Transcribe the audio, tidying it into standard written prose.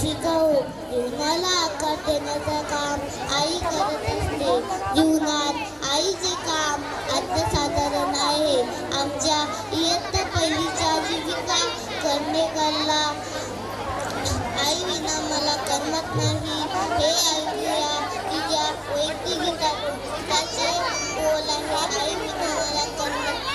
शिकावू. जीवनाला आकार देण्याचं काम आई करत असते. जीवनात आईचे काम असाधारण आहे. आमच्या इयत्ता पहिलीच्या जीविका कर्णेकरला आई विना मला करमत नाही हे ऐकूया तिच्या वैयक्तिक गीतातून. त्याचे बोल आहे आई विना मला करमत